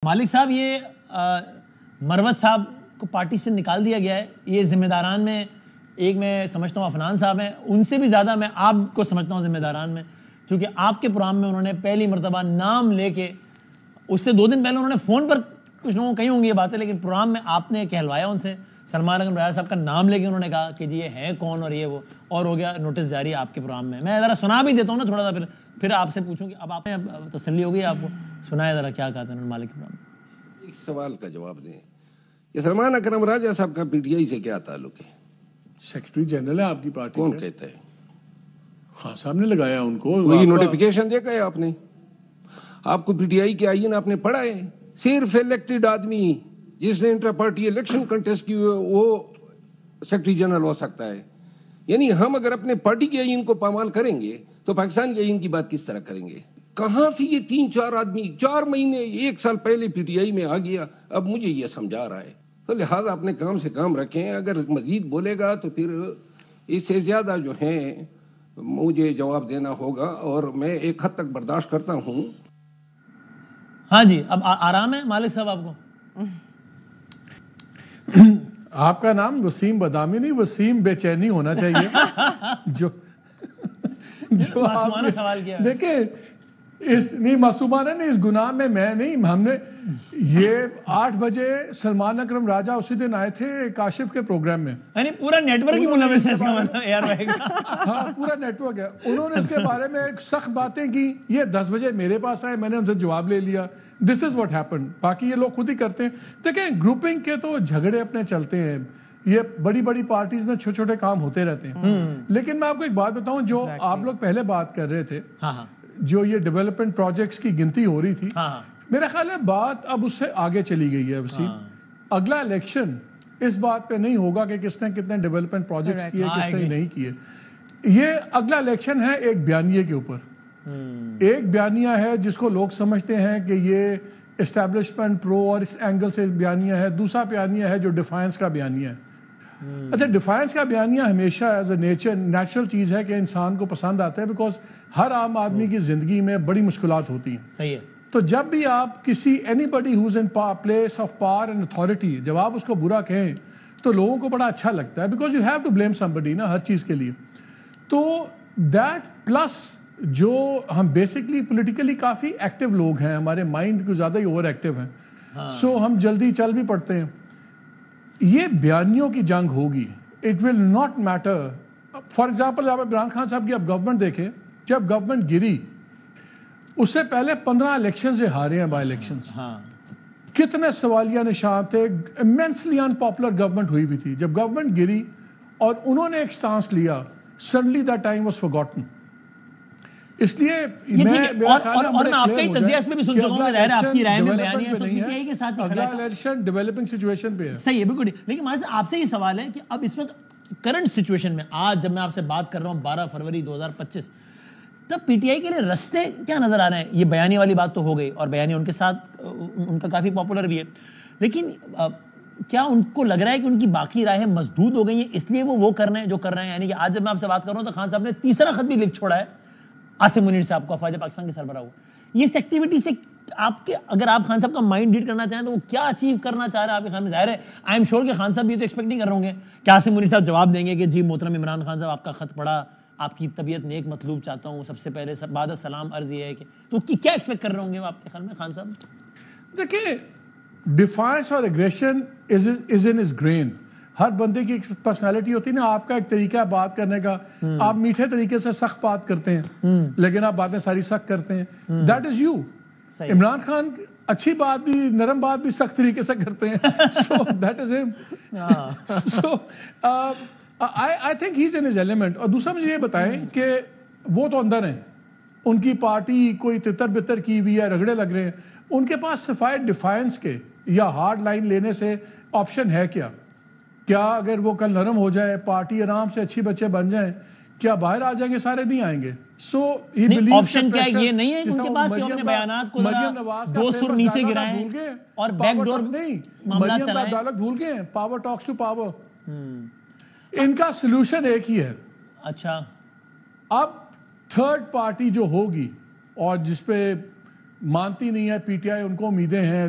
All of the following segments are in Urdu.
مالک صاحب یہ مروت صاحب کو پارٹی سے نکال دیا گیا ہے، یہ ذمہ داران میں ایک میں سمجھتا ہوں عفنان صاحب ہیں، ان سے بھی زیادہ میں آپ کو سمجھتا ہوں ذمہ داران میں، کیونکہ آپ کے پروگرام میں انہوں نے پہلی مرتبہ نام لے کے، اس سے 2 دن پہلے انہوں نے فون پر کچھ لوگوں کو کہی ہوں گی یہ باتیں، لیکن پروگرام میں آپ نے کہلوایا ان سے، سلمان اکرم راجہ صاحب کا نام لے کے انہوں نے کہا کہ جی یہ ہیں کون اور یہ وہ، اور ہو گیا نوٹس جاری آپ کے پروگرام میں ذرا سنا بھی دیتا ہوں نا تھوڑا سا، پھر آپ سے پوچھوں کہ اب آپ نے تسلی ہو گئی آپ کو، سنائے ذرا کیا کہا تھا انہوں نے مالک کے پروگرام میں۔ ایک سوال کا جواب دیں، یہ سلمان اکرم راجہ صاحب کا پی ٹی آئی سے کیا تعلق ہے؟ سیکرٹری جنرل ہے آپ کی پارٹی۔ کون کہتا ہے؟ خان صاحب نے لگایا ان کو۔ وہی نوٹیفیکیشن دیکھا ہے آپ نے؟ آپ کو پی ٹی آئی کے آئین آپ نے پڑھا ہے؟ صرف الیکٹڈ آدمی جس نے انٹر پارٹی الیکشن کنٹیسٹ کی وہ سیکرٹری جنرل ہو سکتا ہے۔ یعنی ہم اگر اپنے پارٹی کے آئین کو پامال کریں گے تو پاکستان کے آئین کی بات کس طرح کریں گے؟ کہاں سے یہ 3-4 آدمی 4 مہینے 1 سال پہلے پی ٹی آئی میں آ گیا؟ اب مجھے یہ سمجھا رہا ہے، تو لہٰذا اپنے کام سے کام رکھیں، اگر مزید بولے گا تو پھر اس سے زیادہ جو ہیں مجھے جواب دینا ہوگا، اور میں ایک حد تک برداشت کرتا ہوں۔ ہاں جی، اب آرام ہے مالک صاحب آپ کو؟ آپ کا نام وسیم بدامی نہیں، وسیم بے چینی ہونا چاہیے۔ جو معصومانہ سوال کیا دیکھیں اس نہیں معصومانہ نہیں، اس گناہ میں نہیں، ہم نے یہ 8 بجے سلمان اکرم راجہ اسی دن آئے تھے کاشف کے پروگرام میں، یعنی پورا نیٹ ورک ہی ملوث ہے اس کا مطلب یار بھائی۔ ہاں پورا نیٹ ورک ہے۔ انہوں نے اس کے بارے میں ایک سخت باتیں کی، یہ 10 بجے میرے پاس آئے، میں نے ان سے جواب لے لیا۔ دس از واٹ ہیپن۔ باقی یہ لوگ خود ہی کرتے ہیں۔ دیکھیں گروپنگ کے تو جھگڑے اپنے چلتے ہیں، یہ بڑی بڑی پارٹیز میں چھوٹے چھوٹے کام ہوتے رہتے ہیں، لیکن میں آپ کو ایک بات بتاؤں، جو آپ لوگ پہلے بات کر رہے تھے، جو یہ ڈیولپمنٹ پروجیکٹس کی گنتی ہو رہی تھی، میرا خیال ہے بات اب اس سے آگے چلی گئی ہے وسیم۔ اگلا الیکشن اس بات پہ نہیں ہوگا کہ کس نے کتنے ڈیولپمنٹ پروجیکٹس کیے، کس نے نہیں کیے۔ یہ اگلا الیکشن ہے ایک بیانیے کے اوپر۔ ایک بیانیہ ہے جس کو لوگ سمجھتے ہیں کہ یہ اسٹیبلشمنٹ پرو اور اس اینگل سے بیانیہ ہے، دوسرا بیانیہ ہے جو ڈیفائنس کا بیانیہ ہے۔ اچھا، ڈیفائنس کا بیانیہ ہمیشہ ایز اے نیچرل چیز ہے کہ انسان کو پسند آتا ہے، بیکاز ہر عام آدمی کی زندگی میں بڑی مشکلات ہوتی ہیں۔ صحیح ہے۔ تو جب بھی آپ کسی anybody who's in place of power and authority, جب آپ اس کو برا کہیں تو لوگوں کو بڑا اچھا لگتا ہے، because you have to blame somebody نا ہر چیز کے لیے۔ تو دیٹ پلس جو ہم بیسکلی پولیٹیکلی کافی ایکٹیو لوگ ہیں، ہمارے مائنڈ کو زیادہ ہی اوور ایکٹیو ہیں، سو ہم جلدی چل بھی پڑتے ہیں۔ یہ بیانیوں کی جنگ ہوگی، it will not matter. For example آپ عمران خان صاحب کی اب گورنمنٹ دیکھیں، جب گورنمنٹ گری اس سے پہلے 15 الیکشن سے ہارے ہیں بائی الیکشنز، کتنے سوالیہ نشان تھے، immensely unpopular گورنمنٹ ہوئی بھی تھی۔ جب گورنمنٹ گری اور انہوں نے ایک سٹانس لیا، suddenly that time was forgotten۔ اس لیے اور میں آپ کا ہی تجزیہ اس میں بھی سن چکا ہوں کہ ظاہر ہے آپ کی رائے میں بیانیہ اس وقت پی ٹی آئی کے ساتھ ہی کھڑا ہے۔ اگلا الیکشن ڈیولپنگ سچویشن پہ ہے۔ صحیح ہے، بالکل۔ لیکن ماجد صاحب آپ سے یہ سوال ہے کہ اب اس وقت کرنٹ سچویشن میں، آج جب میں آپ سے بات کر رہا ہوں 12 فروری 2025، تب پی ٹی آئی کے لیے رستے کیا نظر آ رہے ہیں؟ یہ بیانیہ والی بات تو ہو گئی، اور بیانیہ ان کے ساتھ ان کا کافی پاپولر بھی ہے، لیکن کیا ان کو لگ رہا ہے کہ ان کی باقی راہیں مسدود ہو گئی ہیں، اس لیے وہ کر رہے ہیں جو کر رہے ہیں؟ یعنی کہ آج جب میں آپ سے بات کر رہا ہوں تو خان صاحب نے تیسرا خط بھی لکھ چھوڑا ہے عاصم منیر صاحب کو، افواج پاکستان کے سربراہ ہو۔ یہ اس ایکٹیویٹی سے آپ کے، اگر آپ خان صاحب کا مائنڈ ریڈ کرنا چاہیں تو وہ کیا اچیو کرنا چاہ رہے ہیں آپ کے خیال میں؟ ظاہر ہے آئی ایم شیور کہ خان صاحب بھی تو ایکسپیکٹ نہیں کر رہے ہوں گے کہ عاصم منیر صاحب جواب دیں گے کہ جی محترم عمران خان صاحب، آپ کا خط پڑھا، آپ کی طبیعت نیک مطلوب چاہتا ہوں، سب سے پہلے بعد السلام عرض یہ ہے کہ، تو کیا ایکسپیکٹ کر رہے ہوں گے آپ کے خیال میں خان صاحب؟ دیکھیں ڈیفائنس اور aggression is in his grain. ہر بندے کی ایک پرسنالٹی ہوتی ہے نا، آپ کا ایک طریقہ ہے بات کرنے کا، آپ میٹھے طریقے سے سخت بات کرتے ہیں لیکن آپ باتیں ساری سخت کرتے ہیں، that is you. Imran Khan اچھی بات بھی، نرم بات بھی سخت طریقے سے کرتے ہیں، سو دیٹ از ہم۔ سو I think he's in his element۔ اور دوسرا مجھے یہ بتائیں کہ وہ تو اندر ہیں، ان کی پارٹی کوئی تتر بتر کی ہوئی ہے، رگڑے لگ رہے ہیں، ان کے پاس سفائی ڈیفائنس کے یا ہارڈ لائن لینے سے آپشن ہے کیا؟ کیا اگر وہ کل نرم ہو جائے، پارٹی آرام سے اچھی بچے بن جائیں، کیا باہر آ جائیں گے؟ سارے نہیں آئیں گے۔ سو آپشن کیا یہ نہیں ہے ان کے پاس کہ اپنے بیانات کو دو سر نیچے گرائیں اور بیک ڈور معاملات چلائیں؟ بھول گئے ہیں، پاور ٹاکس ٹو پاور۔ ان کا سلوشن ایک ہی ہے۔ اچھا، اب تھرڈ پارٹی جو ہوگی اور جس پہ مانتی نہیں ہے پی ٹی آئی، ان کو امیدیں ہیں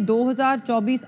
2024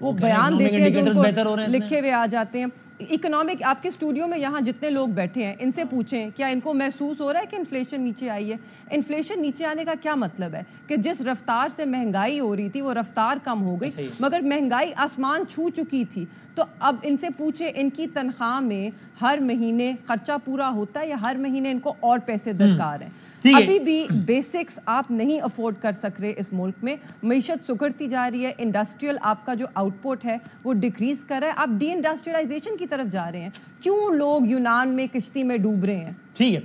وہ کہہ رہے ہیں بیان economic دیتے ہیں جو indicators ان بہتر ہو کو رہے ہیں لکھے ہوئے آ جاتے ہیں. اکنامک, آپ کے اسٹوڈیو میں یہاں جتنے لوگ بیٹھے ہیں ان سے پوچھیں کیا ان کو محسوس ہو رہا ہے کہ انفلیشن نیچے آئی ہے؟ انفلیشن نیچے آنے کا کیا مطلب ہے کہ جس رفتار سے مہنگائی ہو رہی تھی وہ رفتار کم ہو گئی, مگر مہنگائی آسمان چھو چکی تھی. تو اب ان سے پوچھیں ان کی تنخواہ میں ہر مہینے خرچہ پورا ہوتا ہے یا ہر مہینے ان کو اور پیسے درکار ہیں؟ ابھی بھی بیسکس آپ نہیں افورڈ کر سک رہے اس ملک میں. معیشت سکڑتی جا رہی ہے, انڈسٹریل آپ کا جو آؤٹ پٹ ہے وہ ڈیکریز کر رہا ہے, آپ ڈی انڈسٹریلائزیشن کی طرف جا رہے ہیں. کیوں لوگ یونان میں کشتی میں ڈوب رہے ہیں؟ ٹھیک ہے.